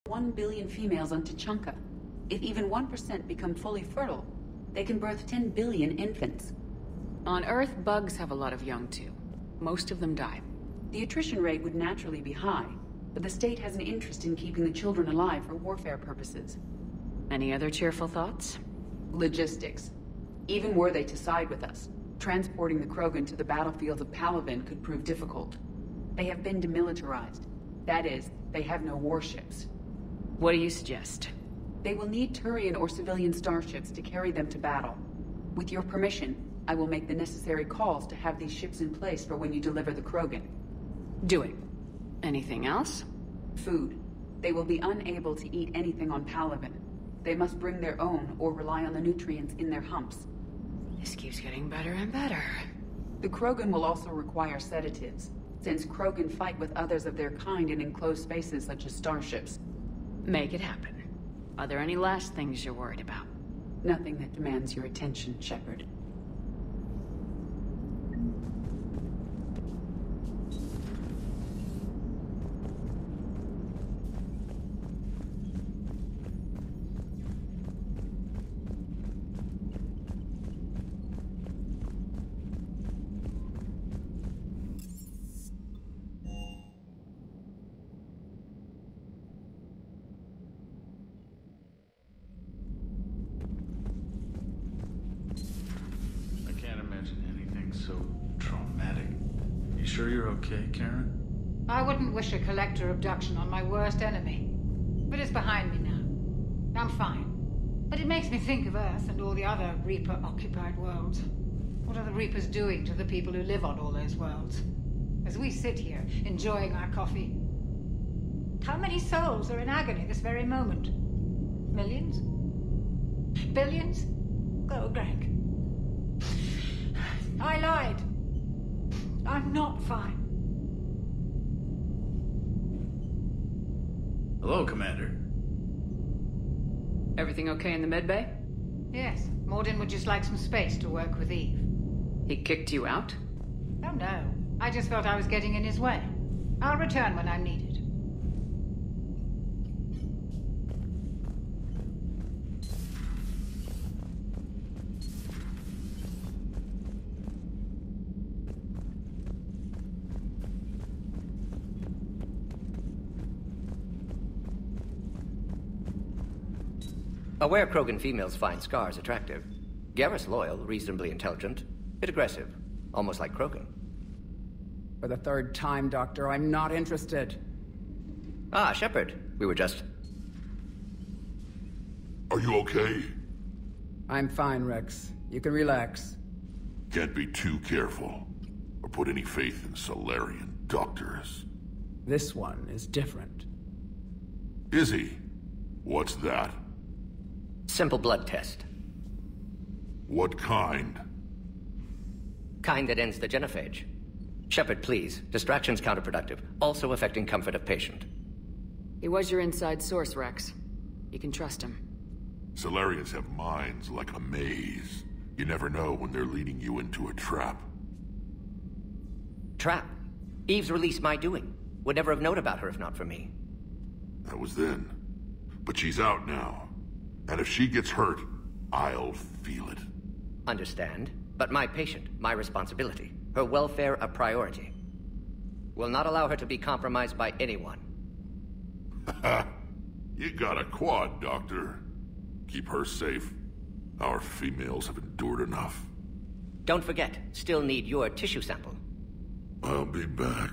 1 billion females on Tuchanka. If even 1% become fully fertile, they can birth 10 billion infants. On Earth, bugs have a lot of young too. Most of them die. The attrition rate would naturally be high, but the state has an interest in keeping the children alive for warfare purposes. Any other cheerful thoughts? Logistics. Even were they to side with us, transporting the Krogan to the battlefields of Palaven could prove difficult. They have been demilitarized. That is, they have no warships. What do you suggest? They will need Turian or civilian starships to carry them to battle. With your permission, I will make the necessary calls to have these ships in place for when you deliver the Krogan. Do it. Anything else? Food. They will be unable to eat anything on Palaven. They must bring their own or rely on the nutrients in their humps. This keeps getting better and better. The Krogan will also require sedatives, since Krogan fight with others of their kind in enclosed spaces such as starships. Make it happen. Are there any last things you're worried about? Nothing that demands your attention, Shepard. So traumatic. You sure you're okay, Karen? I wouldn't wish a collector abduction on my worst enemy. But it's behind me now. I'm fine. But it makes me think of Earth and all the other Reaper-occupied worlds. What are the Reapers doing to the people who live on all those worlds? As we sit here, enjoying our coffee. How many souls are in agony this very moment? Millions? Billions? Oh, Greg. I lied. I'm not fine. Hello, Commander. Everything okay in the medbay? Yes. Mordin would just like some space to work with Eve. He kicked you out? Oh, no. I just felt I was getting in his way. I'll return when I'm needed. Aware Krogan females find scars attractive. Garrus loyal, reasonably intelligent, bit aggressive, almost like Krogan. For the third time, Doctor, I'm not interested. Ah, Shepard. We were just... Are you okay? I'm fine, Rex. You can relax. Can't be too careful, or put any faith in Solarian doctors. This one is different. Is he? What's that? Simple blood test. What kind? Kind that ends the genophage. Shepard, please. Distraction's counterproductive, also affecting comfort of patient. He was your inside source, Rex. You can trust him. Solarians have minds like a maze. You never know when they're leading you into a trap. Trap? Eve's release my doing. Would never have known about her if not for me. That was then. But she's out now. And if she gets hurt, I'll feel it. Understand. But my patient, my responsibility. Her welfare a priority. Will not allow her to be compromised by anyone. You got a quad, Doctor. Keep her safe. Our females have endured enough. Don't forget, still need your tissue sample. I'll be back.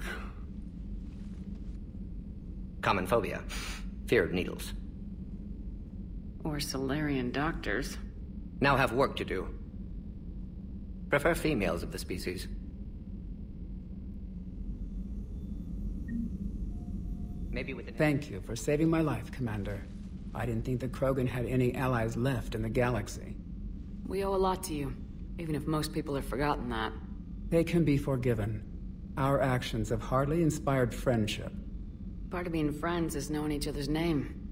Common phobia. Fear of needles. Or Solarian doctors. Now have work to do. Prefer females of the species. Maybe with Thank you for saving my life, Commander. I didn't think the Krogan had any allies left in the galaxy. We owe a lot to you, even if most people have forgotten that. They can be forgiven. Our actions have hardly inspired friendship. Part of being friends is knowing each other's name.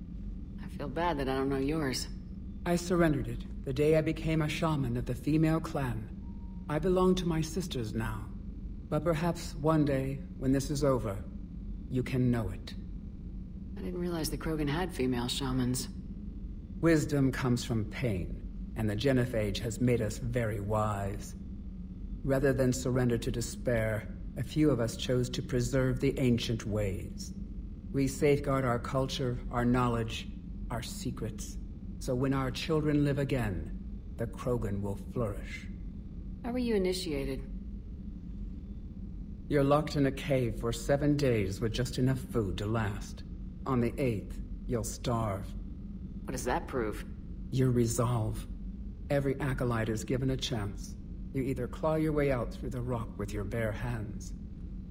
I feel bad that I don't know yours. I surrendered it the day I became a shaman of the female clan. I belong to my sisters now. But perhaps one day, when this is over, you can know it. I didn't realize the Krogan had female shamans. Wisdom comes from pain, and the genophage has made us very wise. Rather than surrender to despair, a few of us chose to preserve the ancient ways. We safeguard our culture, our knowledge, our secrets. So when our children live again, the Krogan will flourish. How were you initiated? You're locked in a cave for 7 days with just enough food to last. On the 8th, you'll starve. What does that prove? Your resolve. Every acolyte is given a chance. You either claw your way out through the rock with your bare hands,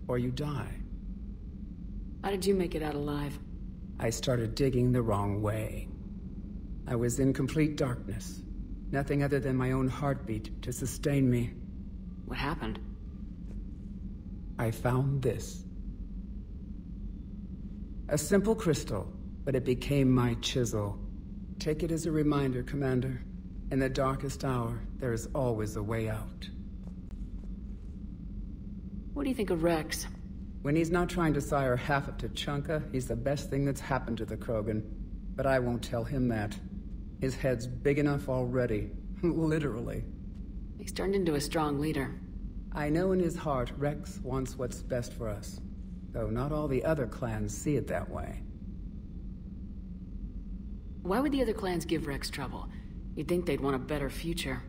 or you die. How did you make it out alive? I started digging the wrong way. I was in complete darkness. Nothing other than my own heartbeat to sustain me. What happened? I found this. A simple crystal, but it became my chisel. Take it as a reminder, Commander. In the darkest hour, there is always a way out. What do you think of Rex? When he's not trying to sire half of Tuchanka, he's the best thing that's happened to the Krogan. But I won't tell him that. His head's big enough already. Literally. He's turned into a strong leader. I know in his heart Rex wants what's best for us. Though not all the other clans see it that way. Why would the other clans give Rex trouble? You'd think they'd want a better future.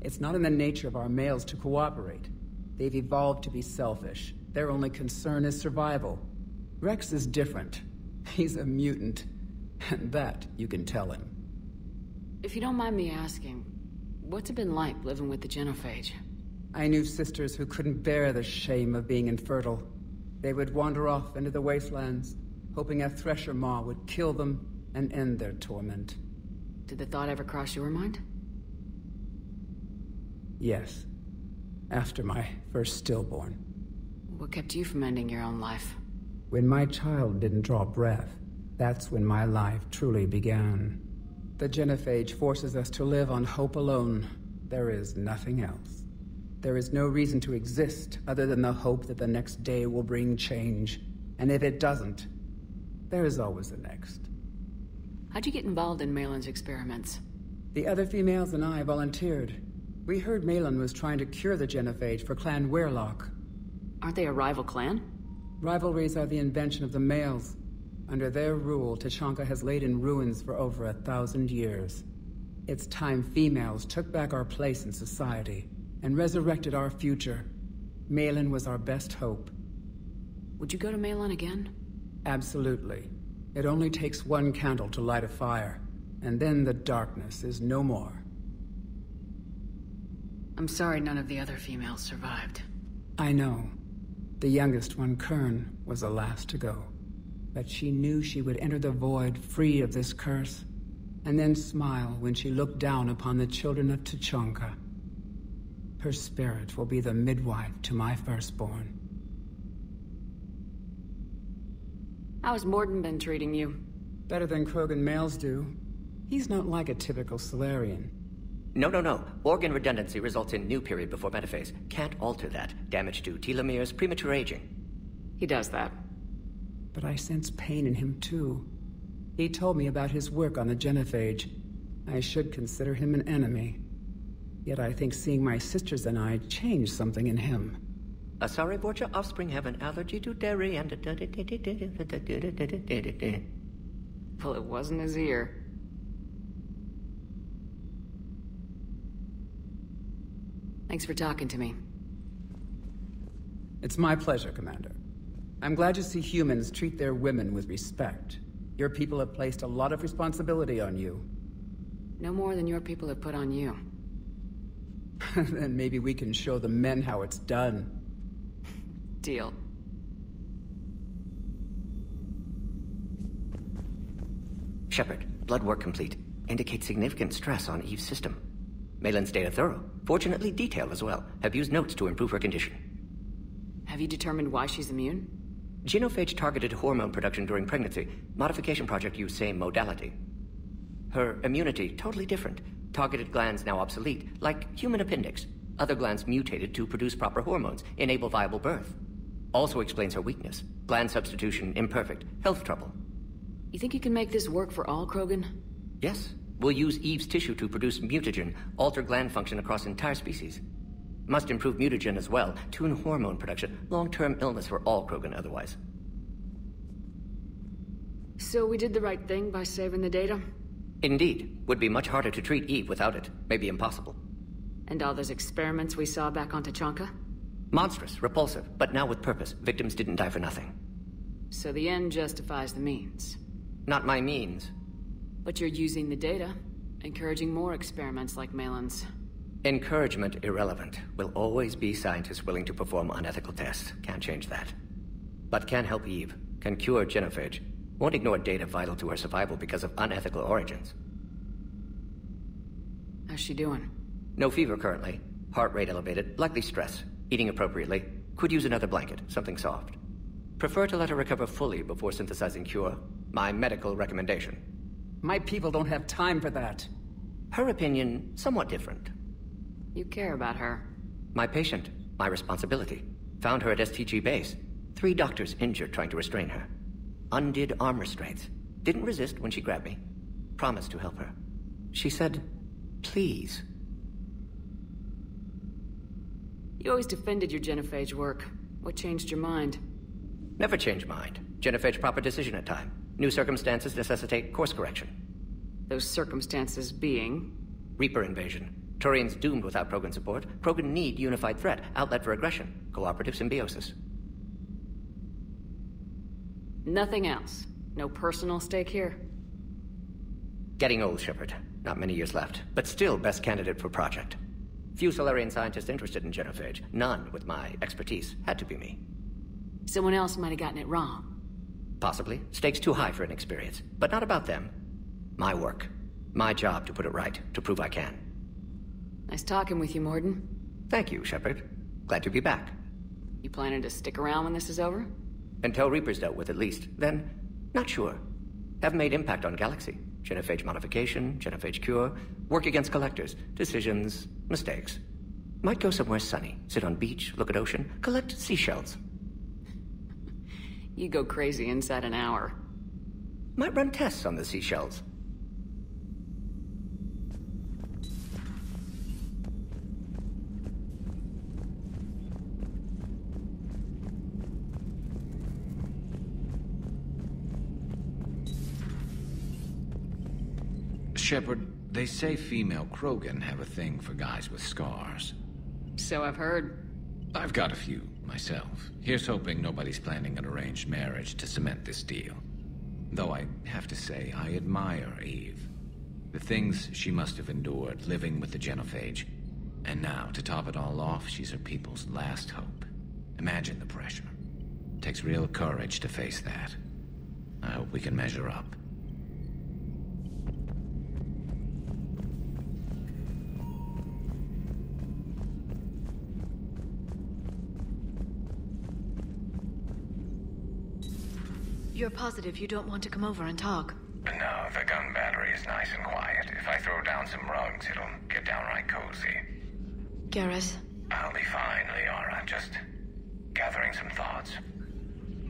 It's not in the nature of our males to cooperate. They've evolved to be selfish. Their only concern is survival. Rex is different. He's a mutant. And that you can tell him. If you don't mind me asking, what's it been like living with the genophage? I knew sisters who couldn't bear the shame of being infertile. They would wander off into the wastelands, hoping a thresher maw would kill them and end their torment. Did the thought ever cross your mind? Yes. After my first stillborn. What kept you from ending your own life? When my child didn't draw breath, that's when my life truly began. The genophage forces us to live on hope alone. There is nothing else. There is no reason to exist other than the hope that the next day will bring change. And if it doesn't, there is always the next. How'd you get involved in Malin's experiments? The other females and I volunteered. We heard Malin was trying to cure the genophage for Clan Weirlock. Aren't they a rival clan? Rivalries are the invention of the males. Under their rule, Tuchanka has laid in ruins for over 1,000 years. It's time females took back our place in society and resurrected our future. Malin was our best hope. Would you go to Malin again? Absolutely. It only takes one candle to light a fire, and then the darkness is no more. I'm sorry none of the other females survived. I know. The youngest one, Kern, was the last to go. But she knew she would enter the void free of this curse, and then smile when she looked down upon the children of Tuchanka. Her spirit will be the midwife to my firstborn. How has Morden been treating you? Better than Krogan males do. He's not like a typical Solarian. No. Organ redundancy results in new period before metaphase. Can't alter that. Damage to telomeres, premature aging. He does that. But I sense pain in him too. He told me about his work on the genophage. I should consider him an enemy. Yet I think seeing my sisters and I changed something in him. Sorry, Borgia, offspring have an allergy to dairy and... Well, it wasn't his ear. Thanks for talking to me. It's my pleasure, Commander. I'm glad to see humans treat their women with respect. Your people have placed a lot of responsibility on you. No more than your people have put on you. Then maybe we can show the men how it's done. Deal. Shepard, blood work complete. Indicates significant stress on Eve's system. Malin's data thorough. Fortunately detailed as well. Have used notes to improve her condition. Have you determined why she's immune? Genophage targeted hormone production during pregnancy. Modification project used same modality. Her immunity, totally different. Targeted glands now obsolete, like human appendix. Other glands mutated to produce proper hormones, enable viable birth. Also explains her weakness. Gland substitution imperfect. Health trouble. You think you can make this work for all Krogan? Yes. We'll use Eve's tissue to produce mutagen, alter gland function across entire species. Must improve mutagen as well, tune hormone production, long-term illness for all Krogan otherwise. So we did the right thing by saving the data? Indeed. Would be much harder to treat Eve without it. Maybe impossible. And all those experiments we saw back on Tachanka? Monstrous, repulsive, but now with purpose. Victims didn't die for nothing. So the end justifies the means. Not my means. But you're using the data, encouraging more experiments like Malin's. Encouragement irrelevant. Will always be scientists willing to perform unethical tests. Can't change that. But can help Eve. Can cure genophage. Won't ignore data vital to her survival because of unethical origins. How's she doing? No fever currently. Heart rate elevated. Likely stress. Eating appropriately. Could use another blanket. Something soft. Prefer to let her recover fully before synthesizing cure. My medical recommendation. My people don't have time for that. Her opinion, somewhat different. You care about her. My patient. My responsibility. Found her at STG base. 3 doctors injured trying to restrain her. Undid arm restraints. Didn't resist when she grabbed me. Promised to help her. She said, please. You always defended your genophage work. What changed your mind? Never change mind. Genophage proper decision at time. New circumstances necessitate course correction. Those circumstances being? Reaper invasion. Turians doomed without Krogan support. Krogan need unified threat, outlet for aggression. Cooperative symbiosis. Nothing else? No personal stake here? Getting old, Shepard. Not many years left, but still best candidate for project. Few Solarian scientists interested in genophage. None with my expertise. Had to be me. Someone else might have gotten it wrong. Possibly. Stakes too high for inexperience. But not about them. My work. My job to put it right, to prove I can. Nice talking with you, Morden. Thank you, Shepard. Glad to be back. You planning to stick around when this is over? Until Reaper's dealt with, at least. Then, not sure. Have made impact on Galaxy. Genophage modification, genophage cure, work against collectors, decisions, mistakes. Might go somewhere sunny, sit on beach, look at ocean, collect seashells. You go crazy inside an hour. Might run tests on the seashells. Shepard, they say female Krogan have a thing for guys with scars. So I've heard. I've got a few, myself. Here's hoping nobody's planning an arranged marriage to cement this deal. Though I have to say, I admire Eve. The things she must have endured living with the genophage. And now, to top it all off, she's her people's last hope. Imagine the pressure. Takes real courage to face that. I hope we can measure up. You're positive you don't want to come over and talk? No, the gun battery is nice and quiet. If I throw down some rugs, it'll get downright cozy. Garrus? I'll be fine, Liara. Just gathering some thoughts.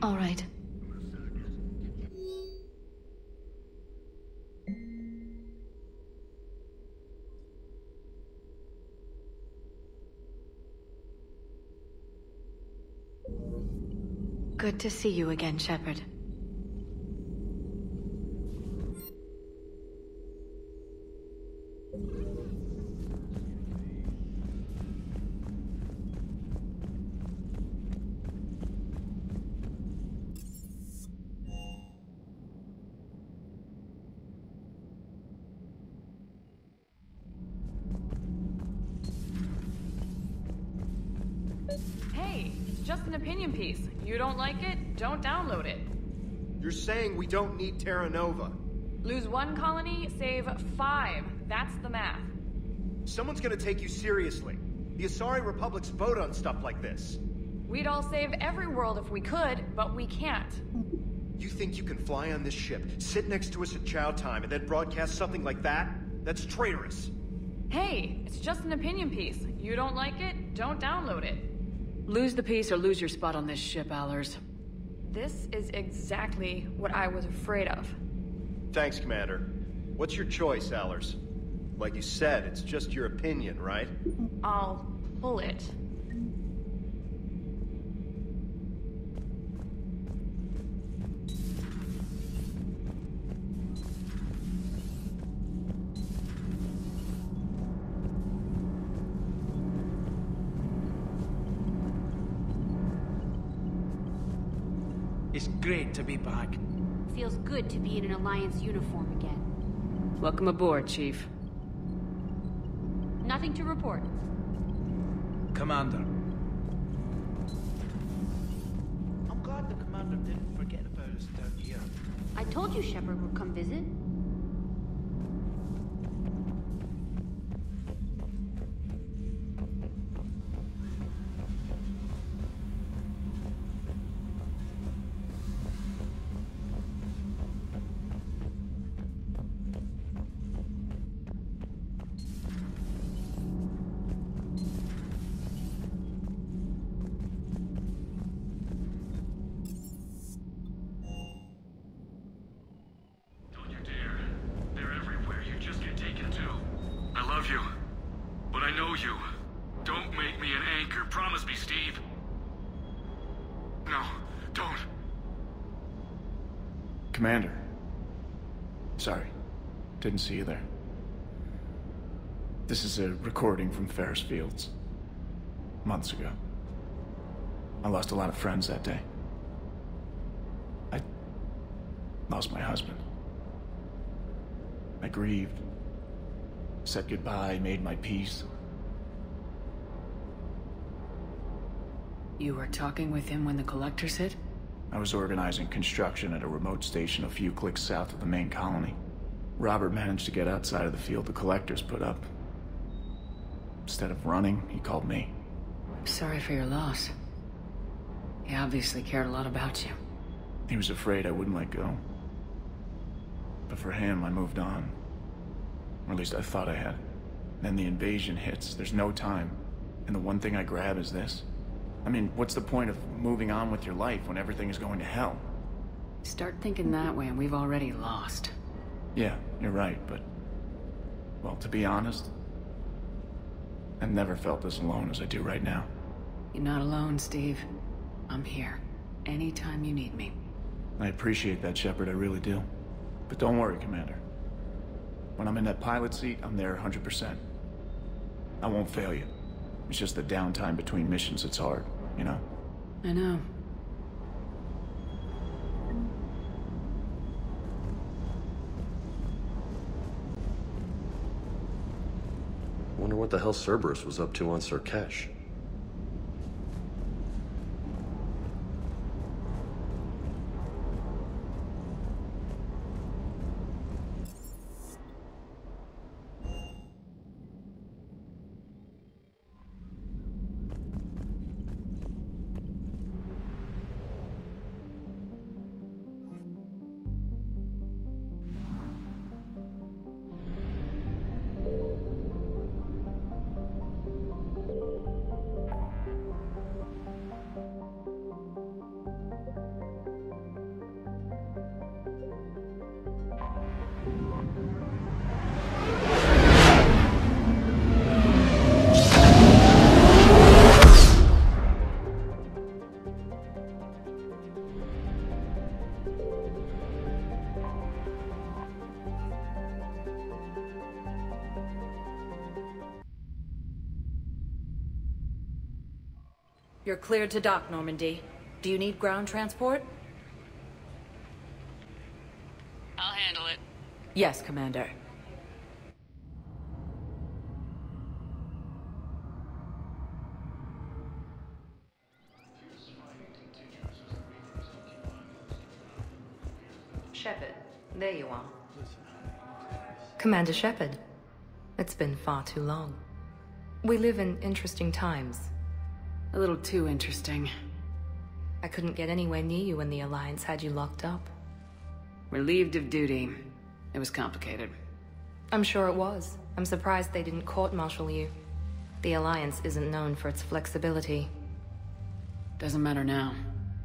All right. Good to see you again, Shepard. Hey, it's just an opinion piece. You don't like it, don't download it. You're saying we don't need Terra Nova. Lose 1 colony, save 5. That's the math. Someone's gonna take you seriously. The Asari Republics vote on stuff like this. We'd all save every world if we could, but we can't. You think you can fly on this ship, sit next to us at chow time, and then broadcast something like that? That's traitorous. Hey, it's just an opinion piece. You don't like it, don't download it. Lose the piece or lose your spot on this ship, Allers. This is exactly what I was afraid of. Thanks, Commander. What's your choice, Allers? Like you said, it's just your opinion, right? I'll pull it. It's great to be back. Feels good to be in an Alliance uniform again. Welcome aboard, Chief. Nothing to report. Commander. I'm glad the Commander didn't forget about us down here. I told you Shepard would come visit. Commander. Sorry. Didn't see you there. This is a recording from Ferris Fields. Months ago. I lost a lot of friends that day. I lost my husband. I grieved. Said goodbye, made my peace. You were talking with him when the Collectors hit? I was organizing construction at a remote station a few clicks south of the main colony. Robert managed to get outside of the field the Collectors put up. Instead of running, he called me. I'm sorry for your loss. He obviously cared a lot about you. He was afraid I wouldn't let go. But for him, I moved on. Or at least I thought I had. Then the invasion hits, there's no time. And the one thing I grab is this. I mean, what's the point of moving on with your life when everything is going to hell? Start thinking that way and we've already lost. Yeah, you're right, but... well, to be honest, I've never felt as alone as I do right now. You're not alone, Steve. I'm here. Anytime you need me. I appreciate that, Shepard, I really do. But don't worry, Commander. When I'm in that pilot seat, I'm there 100%. I won't fail you. It's just the downtime between missions that's hard, you know? I know. Wonder what the hell Cerberus was up to on Surkesh. You're cleared to dock, Normandy. Do you need ground transport? I'll handle it. Yes, Commander. Shepard, there you are. Commander Shepard, it's been far too long. We live in interesting times. A little too interesting. I couldn't get anywhere near you when the Alliance had you locked up. Relieved of duty. It was complicated. I'm sure it was. I'm surprised they didn't court-martial you. The Alliance isn't known for its flexibility. Doesn't matter now.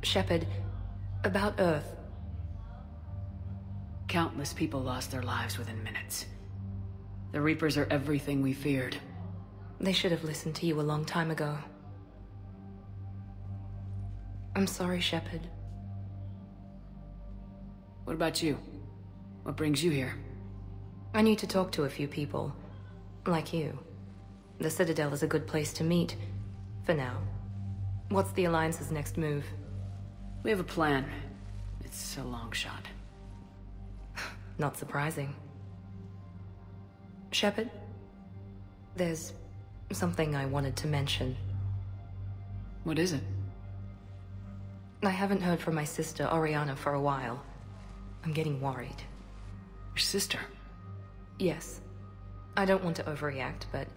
Shepard, about Earth. Countless people lost their lives within minutes. The Reapers are everything we feared. They should have listened to you a long time ago. I'm sorry, Shepard. What about you? What brings you here? I need to talk to a few people. Like you. The Citadel is a good place to meet. For now. What's the Alliance's next move? We have a plan. It's a long shot. Not surprising. Shepard? There's something I wanted to mention. What is it? I haven't heard from my sister, Oriana, for a while. I'm getting worried. Your sister? Yes. I don't want to overreact, but...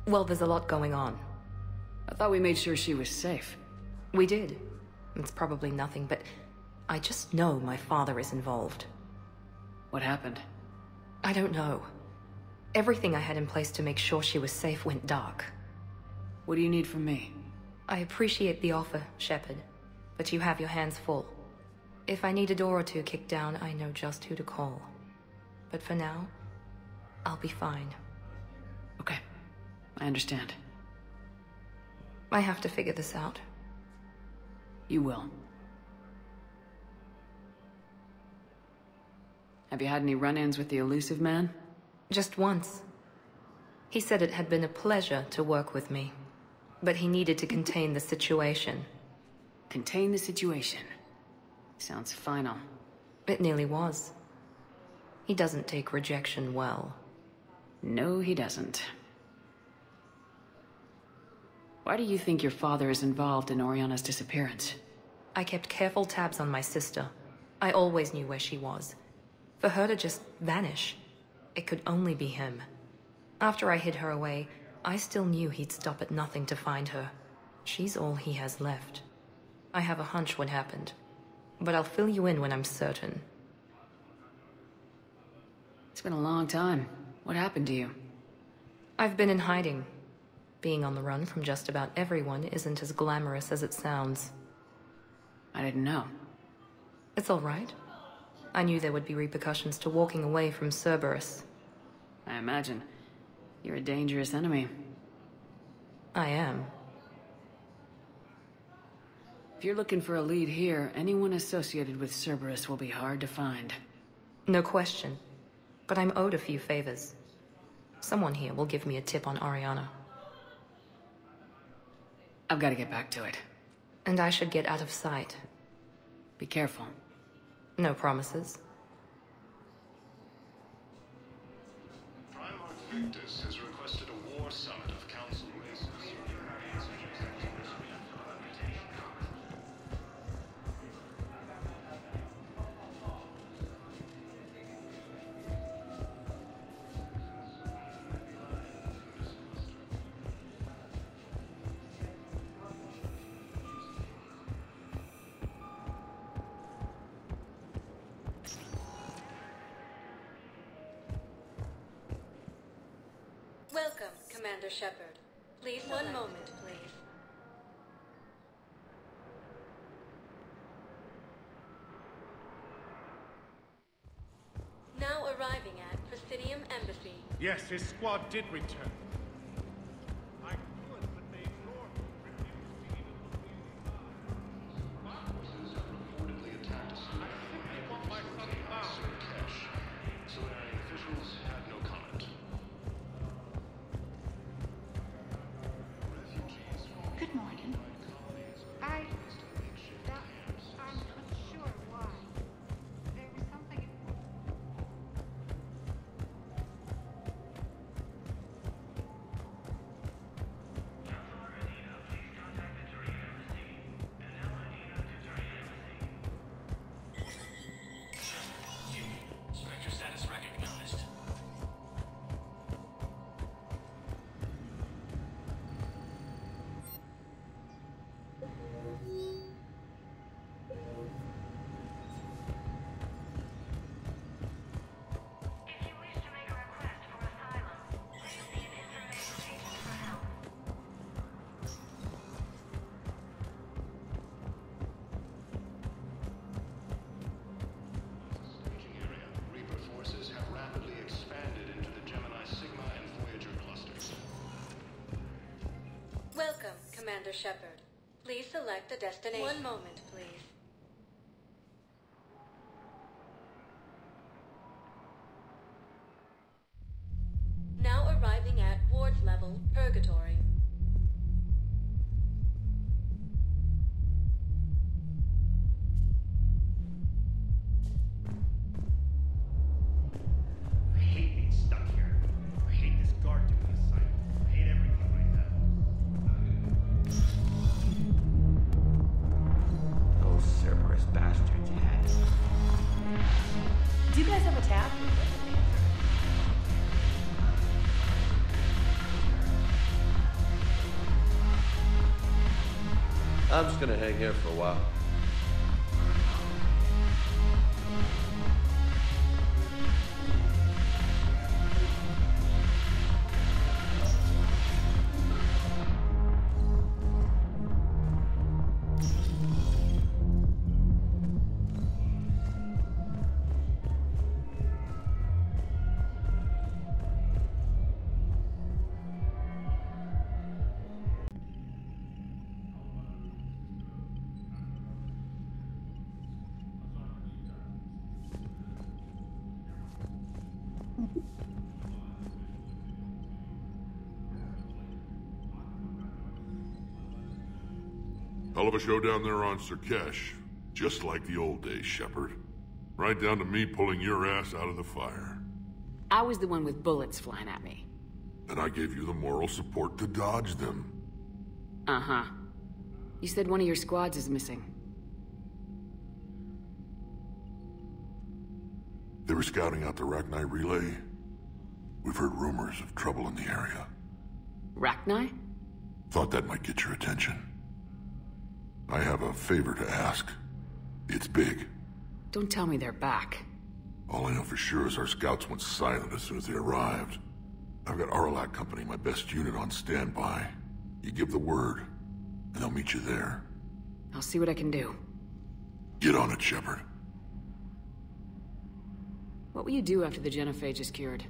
well, there's a lot going on. I thought we made sure she was safe. We did. It's probably nothing, but... I just know my father is involved. What happened? I don't know. Everything I had in place to make sure she was safe went dark. What do you need from me? I appreciate the offer, Shepard, but you have your hands full. If I need a door or two kicked down, I know just who to call. But for now, I'll be fine. Okay. I understand. I have to figure this out. You will. Have you had any run-ins with the elusive man? Just once. He said it had been a pleasure to work with me, but he needed to contain the situation. Contain the situation? Sounds final. It nearly was. He doesn't take rejection well. No, he doesn't. Why do you think your father is involved in Oriana's disappearance? I kept careful tabs on my sister. I always knew where she was. For her to just vanish, it could only be him. After I hid her away, I still knew he'd stop at nothing to find her. She's all he has left. I have a hunch what happened, but I'll fill you in when I'm certain. It's been a long time. What happened to you? I've been in hiding. Being on the run from just about everyone isn't as glamorous as it sounds. I didn't know. It's all right. I knew there would be repercussions to walking away from Cerberus. I imagine. You're a dangerous enemy. I am. If you're looking for a lead here, anyone associated with Cerberus will be hard to find. No question. But I'm owed a few favors. Someone here will give me a tip on Oriana. I've got to get back to it. And I should get out of sight. Be careful. No promises. Primarch Victus has requested a war summit of council races. Welcome, Commander Shepard. Please, one moment, please. Now arriving at Presidium Embassy. Yes, his squad did return. I could, but they ignored me. Refused to even look me in the eye. My forces have reportedly attacked us. I simply want my son found. Solarian officials had no comment. Good morning. I'm not sure why. There was something... Commander Shepard. Please select a destination. One moment, please. Now arriving at ward level, Purgatory. I hate being stuck here. I hate this guard doing this assignment. I hate everything right now. Those Cerberus bastards had. Do you guys have a tab? I'm just gonna hang here for a while. Hell of a show down there on Surkesh. Just like the old days, Shepard. Right down to me pulling your ass out of the fire. I was the one with bullets flying at me. And I gave you the moral support to dodge them. Uh-huh. You said one of your squads is missing. They were scouting out the Rachni relay. We've heard rumors of trouble in the area. Rachni? Thought that might get your attention. I have a favor to ask. It's big. Don't tell me they're back. All I know for sure is our scouts went silent as soon as they arrived. I've got Aralak Company, my best unit, on standby. You give the word, and they'll meet you there. I'll see what I can do. Get on it, Shepard. What will you do after the genophage is cured?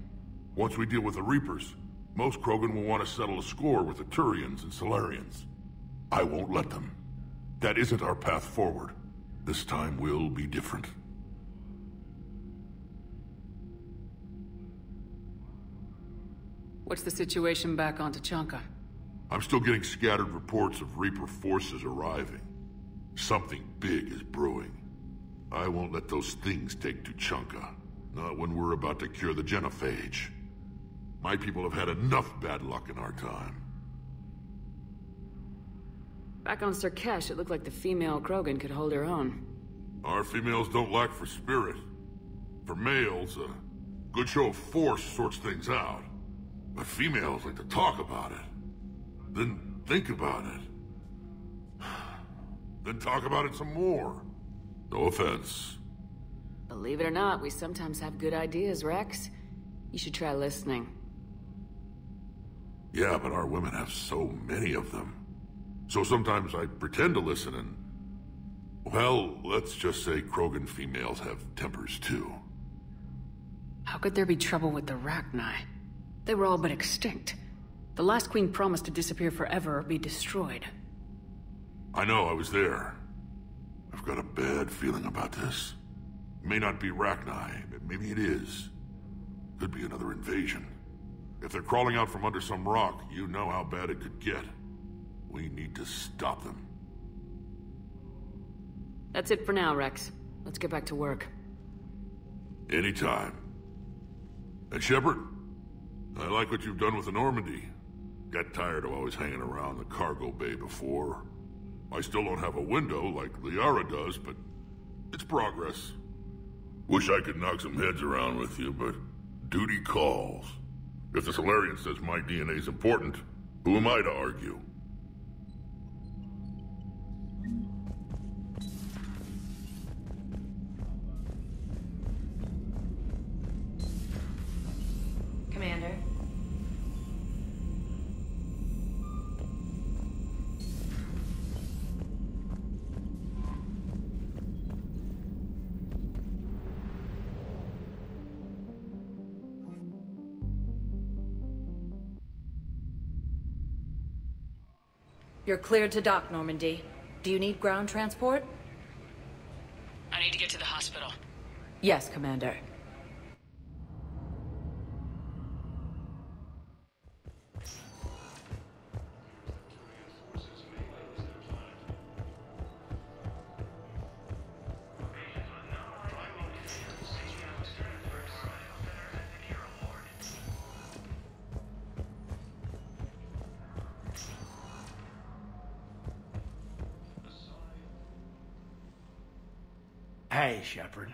Once we deal with the Reapers, most Krogan will want to settle a score with the Turians and Solarians. I won't let them. That isn't our path forward. This time will be different. What's the situation back on Tachanka? I'm still getting scattered reports of Reaper forces arriving. Something big is brewing. I won't let those things take Tuchanka. Not when we're about to cure the genophage. My people have had enough bad luck in our time. Back on Surkesh, it looked like the female Krogan could hold her own. Our females don't lack for spirit. For males, a good show of force sorts things out. But females like to talk about it. Then think about it. Then talk about it some more. No offense. Believe it or not, we sometimes have good ideas, Rex. You should try listening. Yeah, but our women have so many of them. So sometimes I pretend to listen and... Well, let's just say Krogan females have tempers too. How could there be trouble with the Rachni? They were all but extinct. The last queen promised to disappear forever or be destroyed. I know, I was there. I've got a bad feeling about this. It may not be Rachni, but maybe it is. Could be another invasion. If they're crawling out from under some rock, you know how bad it could get. We need to stop them. That's it for now, Rex. Let's get back to work. Anytime. And Shepard, I like what you've done with the Normandy. Got tired of always hanging around the cargo bay before. I still don't have a window like Liara does, but it's progress. Wish I could knock some heads around with you, but duty calls. If the Solarian says my DNA's important, who am I to argue? Commander. You're cleared to dock, Normandy. Do you need ground transport? I need to get to the hospital. Yes, Commander. Hey, Shepard.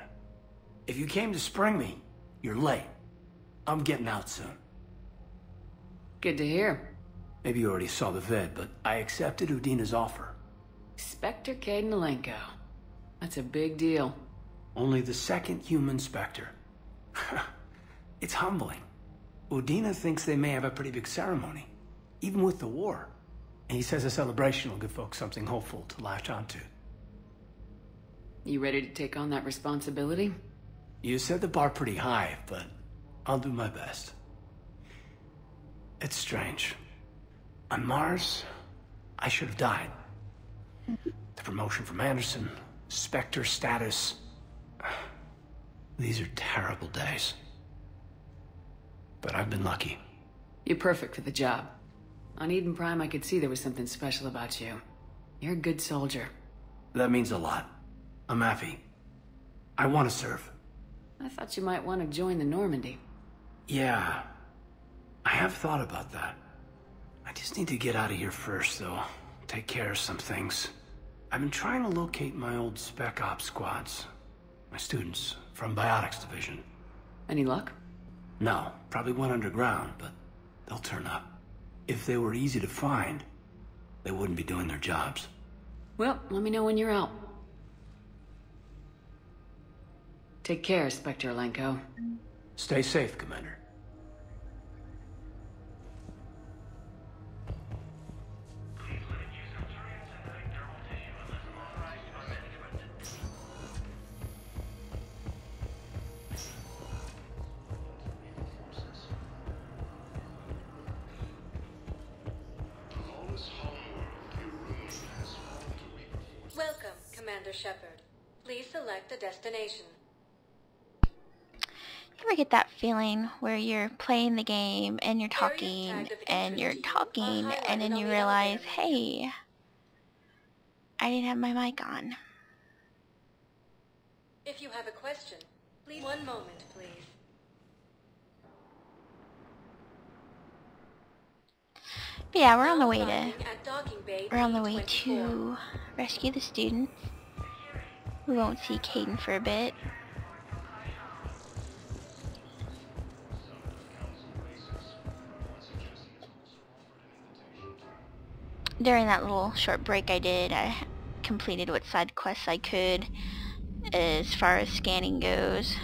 If you came to spring me, you're late. I'm getting out soon. Good to hear. Maybe you already saw the vid, but I accepted Udina's offer. Spectre Caden. That's a big deal. Only the second human Spectre. It's humbling. Udina thinks they may have a pretty big ceremony, even with the war. And he says a celebration will give folks something hopeful to latch onto. You ready to take on that responsibility? You set the bar pretty high, but I'll do my best. It's strange. On Mars, I should have died. The promotion from Anderson, Spectre status. These are terrible days. But I've been lucky. You're perfect for the job. On Eden Prime, I could see there was something special about you. You're a good soldier. That means a lot. I'm happy. I want to serve. I thought you might want to join the Normandy. Yeah. I have thought about that. I just need to get out of here first, though. Take care of some things. I've been trying to locate my old Spec Ops squads. My students from Biotics Division. Any luck? No, probably went underground, but they'll turn up. If they were easy to find, they wouldn't be doing their jobs. Well, let me know when you're out. Take care, Spectre Alenko. Stay safe, Commander. Welcome, Commander Shepard. Please select a destination. You ever get that feeling where you're playing the game and you're talking and you're talking and then you realize, hey, I didn't have my mic on. If you have a question, please. One moment, please. But yeah, we're on the way to rescue the students. We won't see Caden for a bit. During that little short break I did, I completed what side quests I could as far as scanning goes.